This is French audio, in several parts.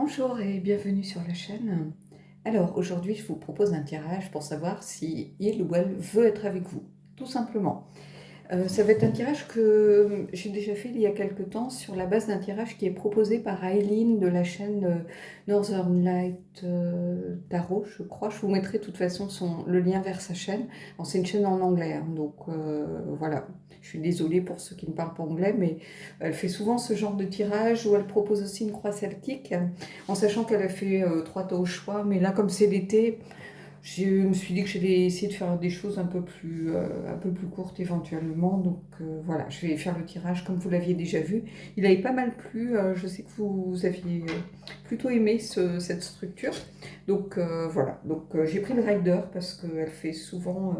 Bonjour et bienvenue sur la chaîne. Alors aujourd'hui je vous propose un tirage pour savoir si il ou elle veut être avec vous, tout simplement. Ça va être un tirage que j'ai déjà fait il y a quelque temps sur la base d'un tirage qui est proposé par Aileen de la chaîne Northern Light Tarot, je crois. Je vous mettrai de toute façon le lien vers sa chaîne. C'est une chaîne en anglais, hein, donc voilà. Je suis désolée pour ceux qui ne parlent pas anglais, mais elle fait souvent ce genre de tirage où elle propose aussi une croix celtique, en sachant qu'elle a fait 3 tas au choix. Mais là, comme c'est l'été, je me suis dit que j'allais essayer de faire des choses un peu plus courtes éventuellement. Donc voilà, je vais faire le tirage comme vous l'aviez déjà vu. Il avait pas mal plu. Je sais que vous aviez plutôt aimé cette structure. Donc voilà, donc j'ai pris le Rider parce qu'elle fait souvent,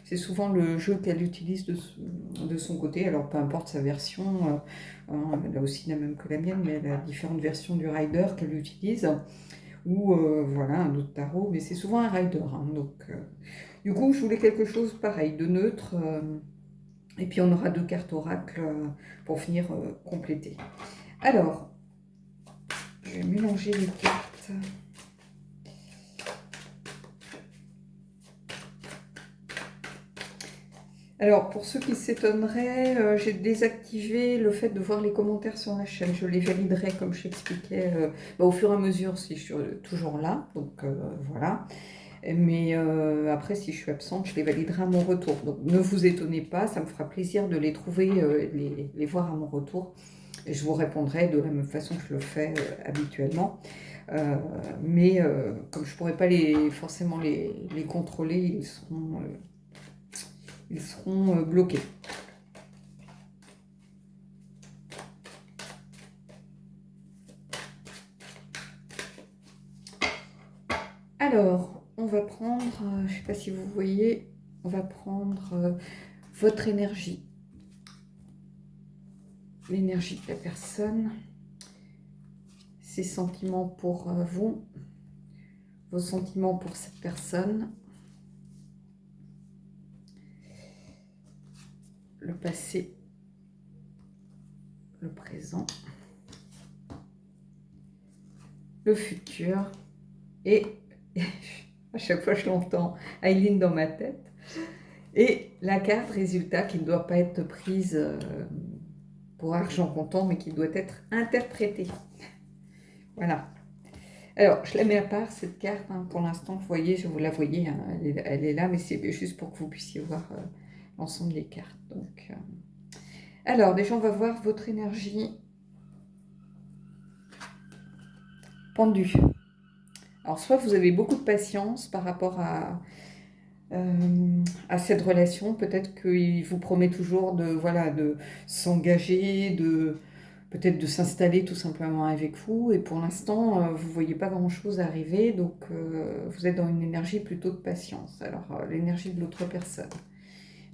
c'est souvent le jeu qu'elle utilise de son côté. Alors peu importe sa version, elle a aussi la même que la mienne, mais elle a différentes versions du Rider qu'elle utilise ou voilà, un autre tarot, mais c'est souvent un rider, hein, donc du coup je voulais quelque chose pareil, de neutre, et puis on aura 2 cartes oracle pour finir compléter. Alors, je vais mélanger les cartes. Alors, pour ceux qui s'étonneraient, j'ai désactivé le fait de voir les commentaires sur la chaîne. Je les validerai, comme je t'expliquais, au fur et à mesure si je suis toujours là. Donc, voilà. Mais après, si je suis absente, je les validerai à mon retour. Donc ne vous étonnez pas, ça me fera plaisir de les trouver, les voir à mon retour. Et je vous répondrai de la même façon que je le fais habituellement. Mais comme je ne pourrai pas forcément les contrôler, ils seront bloqués. Alors, on va prendre, je ne sais pas si vous voyez, on va prendre votre énergie. L'énergie de la personne, ses sentiments pour vous, vos sentiments pour cette personne, le passé, le présent, le futur, et à chaque fois je l'entends, Aileen dans ma tête, et la carte résultat qui ne doit pas être prise pour argent comptant, mais qui doit être interprétée. Voilà. Alors, je la mets à part, cette carte, hein, pour l'instant, vous voyez, vous la voyez, hein, elle est là, mais c'est juste pour que vous puissiez voir l'ensemble des cartes. Donc, alors, déjà, on va voir votre énergie pendue. Alors, soit vous avez beaucoup de patience par rapport à cette relation, peut-être qu'il vous promet toujours de s'engager, peut-être de s'installer tout simplement avec vous, et pour l'instant, vous ne voyez pas grand-chose arriver, donc vous êtes dans une énergie plutôt de patience. Alors, l'énergie de l'autre personne.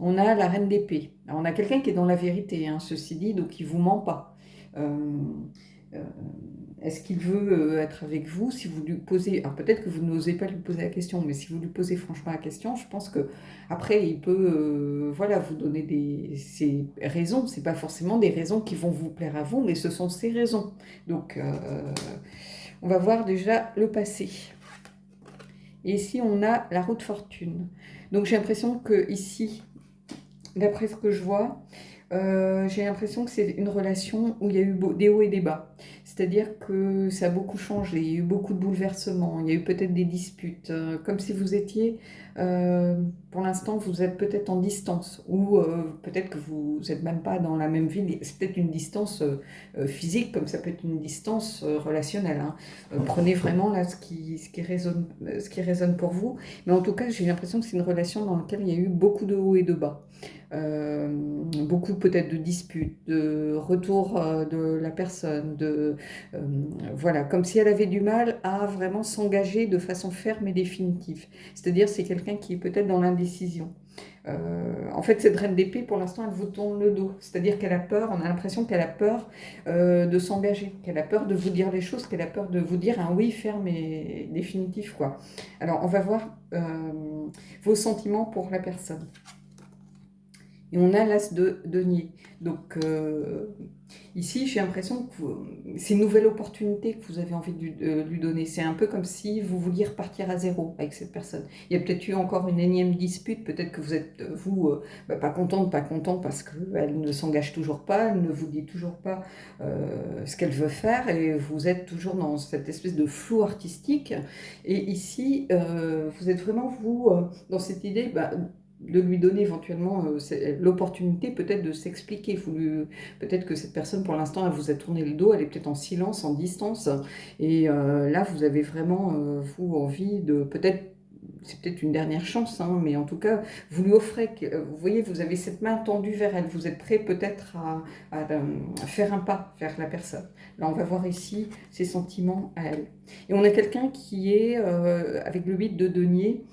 On a la reine d'épée. On a quelqu'un qui est dans la vérité, hein, ceci dit, donc il ne vous ment pas. Euh, euh, Est-ce qu'il veut être avec vous? Si vous lui posez, alors peut-être que vous n'osez pas lui poser la question, mais si vous lui posez franchement la question, je pense que après il peut, voilà, vous donner ses raisons. C'est pas forcément des raisons qui vont vous plaire à vous, mais ce sont ses raisons. Donc, on va voir déjà le passé. Et ici, on a la roue de fortune. Donc, j'ai l'impression que ici, d'après ce que je vois, j'ai l'impression que c'est une relation où il y a eu des hauts et des bas. C'est-à-dire que ça a beaucoup changé, il y a eu beaucoup de bouleversements, il y a eu peut-être des disputes, comme si vous étiez, pour l'instant, vous êtes peut-être en distance, ou peut-être que vous n'êtes même pas dans la même ville, c'est peut-être une distance physique, comme ça peut être une distance relationnelle, hein. Prenez vraiment là ce qui résonne pour vous, mais en tout cas, j'ai l'impression que c'est une relation dans laquelle il y a eu beaucoup de hauts et de bas. Beaucoup peut-être de disputes, de retour de la personne, voilà, comme si elle avait du mal à vraiment s'engager de façon ferme et définitive. C'est-à-dire c'est quelqu'un qui est peut-être dans l'indécision. En fait, cette reine d'épée, pour l'instant, elle vous tourne le dos. C'est-à-dire qu'elle a peur, on a l'impression qu'elle a peur de s'engager, qu'elle a peur de vous dire les choses, qu'elle a peur de vous dire un oui ferme et définitif, quoi. Alors, on va voir vos sentiments pour la personne. Et on a l'as de denier. Donc ici, j'ai l'impression que c'est une nouvelle opportunité que vous avez envie de lui donner. C'est un peu comme si vous vouliez repartir à zéro avec cette personne. Il y a peut-être eu encore une énième dispute. Peut-être que vous êtes, vous, pas content parce qu'elle ne s'engage toujours pas, elle ne vous dit toujours pas ce qu'elle veut faire et vous êtes toujours dans cette espèce de flou artistique. Et ici, vous êtes vraiment, vous, dans cette idée... de lui donner éventuellement l'opportunité peut-être de s'expliquer. Peut-être que cette personne, pour l'instant, elle vous a tourné le dos, elle est peut-être en silence, en distance, et là, vous avez vraiment, vous, envie de peut-être, c'est peut-être une dernière chance, hein, mais en tout cas, vous lui offrez, vous voyez, vous avez cette main tendue vers elle, vous êtes prêt peut-être à faire un pas vers la personne. Là, on va voir ici ses sentiments à elle. Et on a quelqu'un qui est, avec le 8 de denier,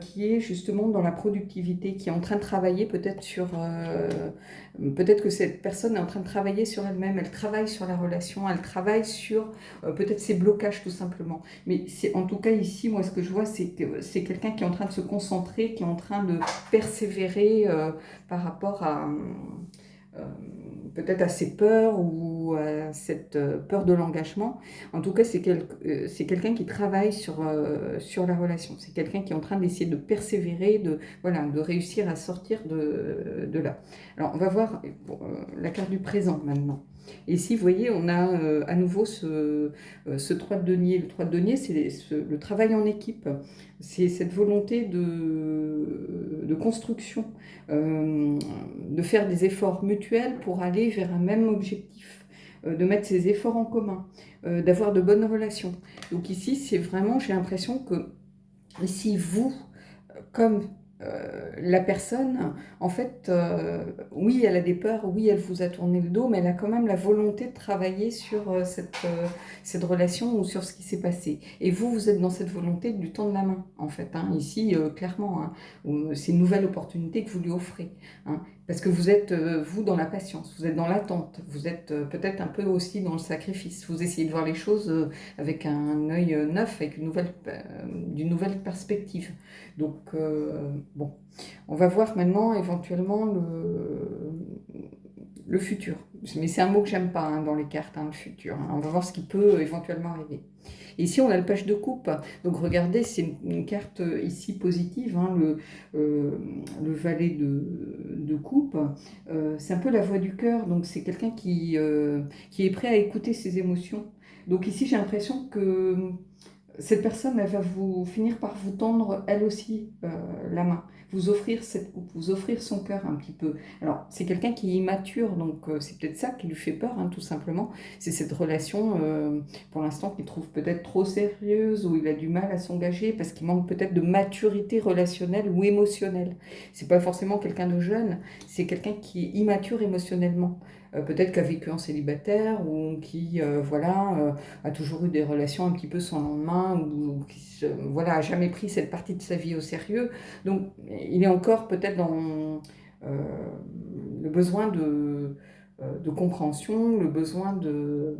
qui est justement dans la productivité, qui est en train de travailler peut-être sur... peut-être que cette personne est en train de travailler sur elle-même, elle travaille sur la relation, elle travaille sur peut-être ses blocages tout simplement. Mais en tout cas ici, moi ce que je vois, c'est que c'est quelqu'un qui est en train de se concentrer, qui est en train de persévérer par rapport à... euh, peut-être à ses peurs ou à cette peur de l'engagement. En tout cas, c'est quelqu'un qui travaille sur la relation. C'est quelqu'un qui est en train d'essayer de persévérer, voilà, de réussir à sortir de là. Alors, on va voir la carte du présent maintenant. Et ici, vous voyez, on a à nouveau ce 3 de denier. Le 3 de denier, c'est le travail en équipe. C'est cette volonté de construction, de faire des efforts mutuels pour aller vers un même objectif, de mettre ses efforts en commun, d'avoir de bonnes relations. Donc ici, c'est vraiment, j'ai l'impression que ici, vous, comme la personne, en fait, oui, elle a des peurs, oui, elle vous a tourné le dos, mais elle a quand même la volonté de travailler sur cette relation ou sur ce qui s'est passé. Et vous, vous êtes dans cette volonté de lui tendre la main, en fait. Hein, ici, clairement, hein, c'est une nouvelle opportunité que vous lui offrez. Hein, parce que vous êtes, vous, dans la patience, vous êtes dans l'attente, vous êtes peut-être un peu aussi dans le sacrifice. Vous essayez de voir les choses avec un œil neuf, avec d'une nouvelle perspective. Donc, bon, on va voir maintenant éventuellement le futur. Mais c'est un mot que j'aime pas hein, dans les cartes, hein, le futur. Hein. On va voir ce qui peut éventuellement arriver. Et ici, on a le page de coupe. Donc, regardez, c'est une carte ici positive, hein, le valet de coupe. C'est un peu la voix du cœur. Donc, c'est quelqu'un qui est prêt à écouter ses émotions. Donc, ici, j'ai l'impression que cette personne, elle va vous finir par vous tendre, elle aussi, la main, vous offrir cette coupe, vous offrir son cœur un petit peu. Alors, c'est quelqu'un qui est immature, donc c'est peut-être ça qui lui fait peur, hein, tout simplement. C'est cette relation, pour l'instant, qu'il trouve peut-être trop sérieuse, où il a du mal à s'engager, parce qu'il manque peut-être de maturité relationnelle ou émotionnelle. C'est pas forcément quelqu'un de jeune, c'est quelqu'un qui est immature émotionnellement. Peut-être qu'a vécu en célibataire, ou qui, voilà... a toujours eu des relations un petit peu sans lendemain ou qui voilà, a jamais pris cette partie de sa vie au sérieux. Donc, il est encore peut-être dans le besoin de compréhension, le besoin de...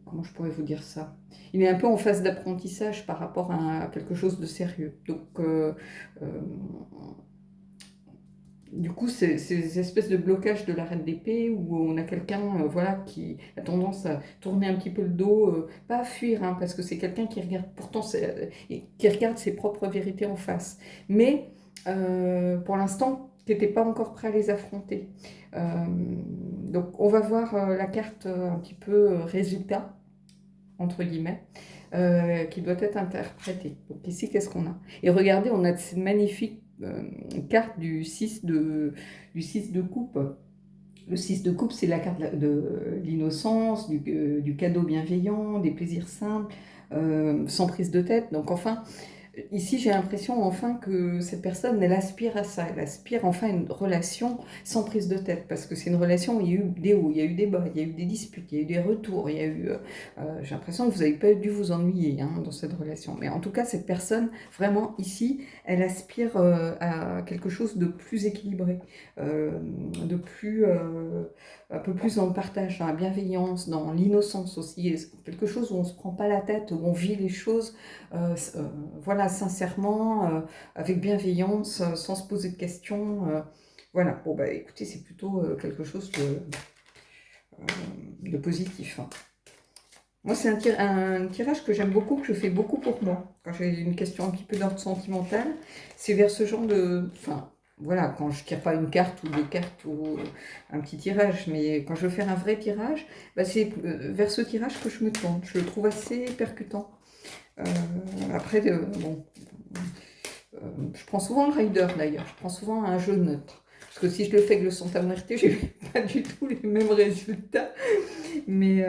comment je pourrais vous dire ça? Il est un peu en phase d'apprentissage par rapport à quelque chose de sérieux. Donc, euh, du coup, c'est ces espèces de blocage de la reine d'épée où on a quelqu'un voilà, qui a tendance à tourner un petit peu le dos, pas à fuir, hein, parce que c'est quelqu'un qui regarde pourtant qui regarde ses propres vérités en face. Mais pour l'instant, qui n'était pas encore prêt à les affronter. Donc, on va voir la carte un petit peu résultat, entre guillemets. Qui doit être interprétée. Donc ici, qu'est-ce qu'on a? Et regardez, on a cette magnifique carte du 6 de coupe. Le 6 de coupe, c'est la carte de l'innocence, du cadeau bienveillant, des plaisirs simples, sans prise de tête. Donc enfin, ici, j'ai l'impression enfin que cette personne, elle aspire à ça, elle aspire enfin à une relation sans prise de tête, parce que c'est une relation où il y a eu des hauts, il y a eu des bas, il y a eu des disputes, il y a eu des retours, il y a eu... j'ai l'impression que vous n'avez pas dû vous ennuyer hein, dans cette relation. Mais en tout cas, cette personne, vraiment ici, elle aspire à quelque chose de plus équilibré, de plus... un peu plus dans le partage, dans la bienveillance, dans l'innocence aussi, quelque chose où on ne se prend pas la tête, où on vit les choses voilà, sincèrement, avec bienveillance, sans se poser de questions. Voilà, bon bah écoutez, c'est plutôt quelque chose de positif, hein. Moi, c'est un tirage que j'aime beaucoup, que je fais beaucoup pour moi. Quand j'ai une question un petit peu d'ordre sentimental, c'est vers ce genre de... Enfin, voilà, quand je tire pas une carte ou deux cartes ou un petit tirage, mais quand je veux faire un vrai tirage, bah, c'est vers ce tirage que je me tourne. Je le trouve assez percutant. Euh, après, bon, je prends souvent le rider d'ailleurs, je prends souvent un jeu neutre. Parce que si je le fais avec le Santa Muerte, j'ai pas du tout les mêmes résultats. Mais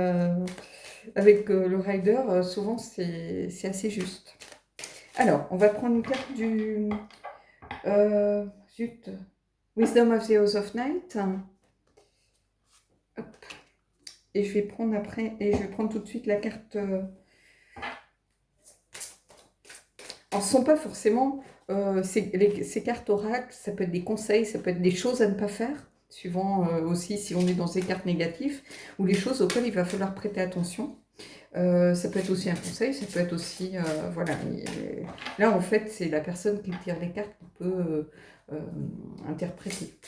avec le rider, souvent c'est assez juste. Alors, on va prendre une carte du zut, Wisdom of the House of Night. Hop. Et je vais prendre après, et je vais prendre tout de suite la carte. Alors, ce ne sont pas forcément ces cartes oracles, ça peut être des conseils, ça peut être des choses à ne pas faire, suivant aussi si on est dans des cartes négatives, ou les choses auxquelles il va falloir prêter attention. Ça peut être aussi un conseil, ça peut être aussi, voilà. Là, en fait, c'est la personne qui tire les cartes qui peut interpréter.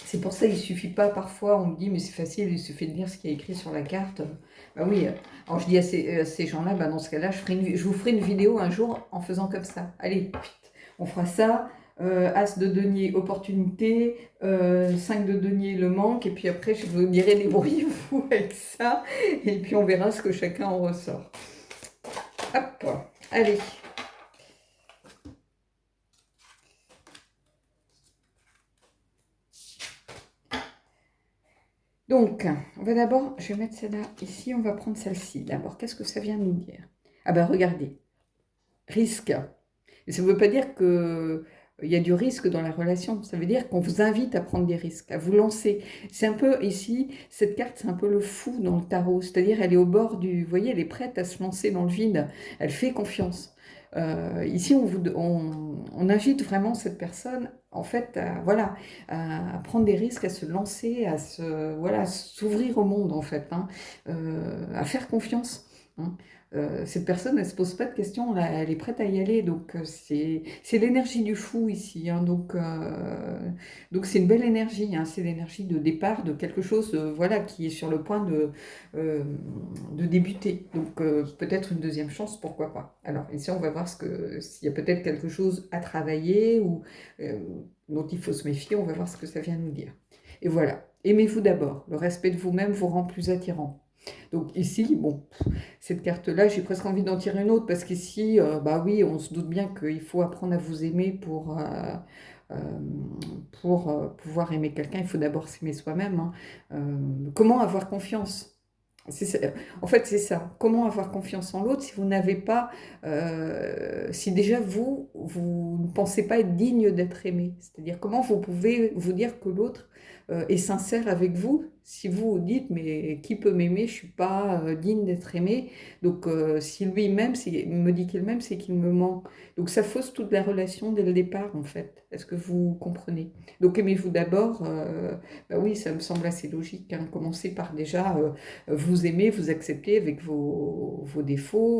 C'est pour ça qu'il ne suffit pas, parfois, on me dit, mais c'est facile, il suffit de lire ce qui est écrit sur la carte. Bah oui, alors je dis à ces gens-là, bah dans ce cas-là, je vous ferai une vidéo un jour en faisant comme ça. Allez, on fera ça. As de denier, opportunité. 5 de denier, le manque. Et puis après, je vous dirai débrouillez-vous avec ça. Et puis on verra ce que chacun en ressort. Hop, allez. Donc, on va d'abord, je vais mettre celle-là ici, on va prendre celle-ci. D'abord, qu'est-ce que ça vient nous dire? Ah ben regardez, risque. Et ça ne veut pas dire qu'il y a du risque dans la relation. Ça veut dire qu'on vous invite à prendre des risques, à vous lancer. C'est un peu ici, cette carte, c'est un peu le fou dans le tarot. C'est-à-dire, elle est au bord du... Vous voyez, elle est prête à se lancer dans le vide. Elle fait confiance. Ici, on invite vraiment cette personne, en fait, voilà, à prendre des risques, à se lancer, voilà, à s'ouvrir au monde, en fait, hein, à faire confiance, hein. Cette personne, elle ne se pose pas de questions, elle est prête à y aller. Donc, c'est l'énergie du fou ici, hein. Donc c'est une belle énergie, hein. C'est l'énergie de départ de quelque chose voilà, qui est sur le point de débuter. Donc, peut-être une deuxième chance, pourquoi pas. Alors, ici, on va voir s'il y a peut-être quelque chose à travailler ou dont il faut se méfier. On va voir ce que ça vient nous dire. Et voilà. Aimez-vous d'abord. Le respect de vous-même vous rend plus attirant. Donc ici, bon, cette carte-là, j'ai presque envie d'en tirer une autre parce qu'ici, bah oui, on se doute bien qu'il faut apprendre à vous aimer pouvoir aimer quelqu'un. Il faut d'abord s'aimer soi-même, hein. Comment avoir confiance? En fait, c'est ça. Comment avoir confiance en l'autre si vous n'avez pas, si déjà vous ne pensez pas être digne d'être aimé? C'est-à-dire comment vous pouvez vous dire que l'autre est sincère avec vous si vous dites mais qui peut m'aimer? Je suis pas digne d'être aimé. Donc si lui-même me dit qu'il m'aime, c'est qu'il me ment. Donc ça fausse toute la relation dès le départ en fait. Est-ce que vous comprenez? Donc aimez-vous d'abord. Bah oui, ça me semble assez logique, hein. Commencez par déjà vous aimer, vous accepter avec vos défauts,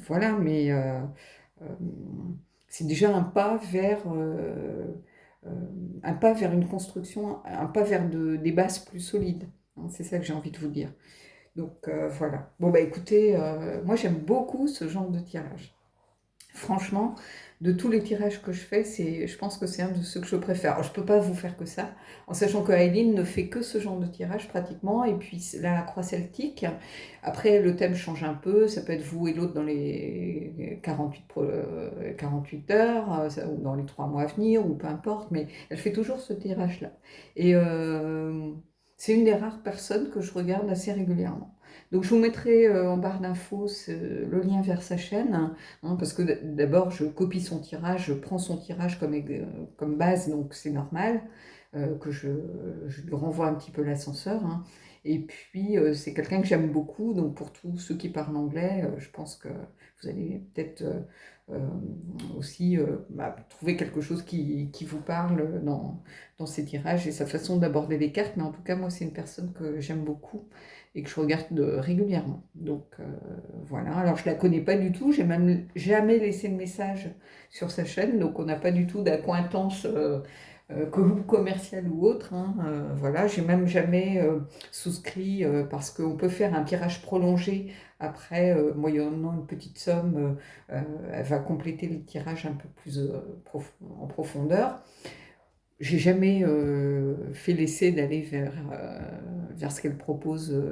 voilà, mais euh, c'est déjà euh, un pas vers une construction, un pas vers des bases plus solides, hein. C'est ça que j'ai envie de vous dire. Donc voilà. Bon bah écoutez, moi j'aime beaucoup ce genre de tirage. Franchement, de tous les tirages que je fais, je pense que c'est un de ceux que je préfère. Alors, je ne peux pas vous faire que ça, en sachant que Aileen ne fait que ce genre de tirage pratiquement, et puis la croix celtique. Après, le thème change un peu, ça peut être vous et l'autre dans les 48 heures, ou dans les 3 mois à venir, ou peu importe, mais elle fait toujours ce tirage-là. Et c'est une des rares personnes que je regarde assez régulièrement. Donc, je vous mettrai en barre d'infos le lien vers sa chaîne, hein, parce que d'abord, je copie son tirage, je prends son tirage comme base, donc c'est normal que je lui renvoie un petit peu l'ascenseur, hein. Et puis, c'est quelqu'un que j'aime beaucoup, donc pour tous ceux qui parlent anglais, je pense que vous allez peut-être euh, aussi bah, trouver quelque chose qui vous parle dans ses tirages et sa façon d'aborder les cartes. Mais en tout cas, moi, c'est une personne que j'aime beaucoup et que je regarde régulièrement. Donc voilà, alors je la connais pas du tout, j'ai même jamais laissé de message sur sa chaîne, donc on n'a pas du tout d'acquaintance commerciale ou autre, hein. Voilà, j'ai même jamais souscrit parce qu'on peut faire un tirage prolongé après, moyennant une petite somme, elle va compléter le tirage un peu plus en profondeur. J'ai jamais fait l'essai d'aller vers ce qu'elle propose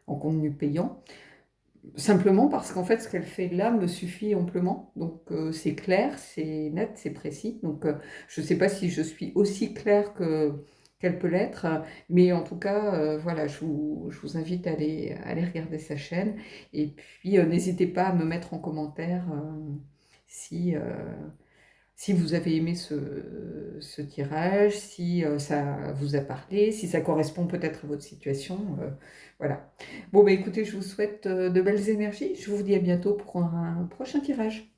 en contenu payant. Simplement parce qu'en fait, ce qu'elle fait là me suffit amplement. Donc, c'est clair, c'est net, c'est précis. Donc, je ne sais pas si je suis aussi claire qu'elle peut l'être, mais en tout cas, voilà, je vous invite à aller regarder sa chaîne. Et puis, n'hésitez pas à me mettre en commentaire si, si vous avez aimé ce tirage, si ça vous a parlé, si ça correspond peut-être à votre situation. Voilà. Bon, bah écoutez, je vous souhaite de belles énergies. Je vous dis à bientôt pour un prochain tirage.